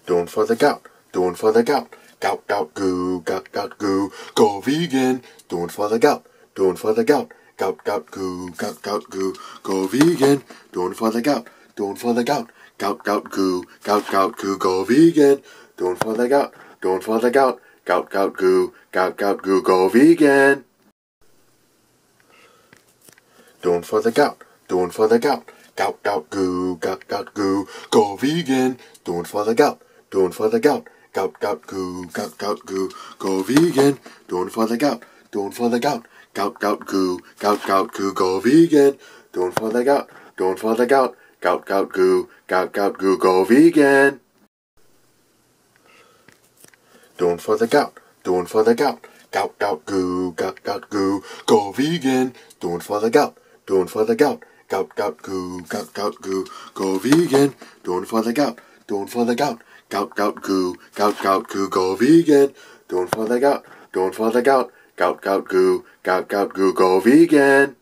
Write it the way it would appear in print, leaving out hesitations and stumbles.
Doing for the gout, doing for the gout. Gout, gout, goo, go vegan. Doing for the gout, doing for the gout. Gout, gout, goo, go vegan. Doing for the gout, doing for the gout. Gout, gout, goo, go vegan. Doing for the gout, doing for the gout. Gout, gout, goo, go vegan. Doing for the gout, doing for the gout. Gout, gout, goo, go vegan. Doing for the gout, doing for the gout. Gout, gout, goo, go vegan. Doing for the gout, doing for the gout. Gout, gout, goo, go vegan. Doing for the gout, doing for the gout. Gout, gout, goo, go vegan. Doing for the gout, doing for the gout. Gout, gout, goo, go vegan. Doing for the gout, doing for the gout. Gout, gout, goo, go vegan. Doing for the gout, doing for the gout. Gout, gout, goo, go vegan. Doing for the gout, doing for the gout. Gout, gout, goo, go vegan.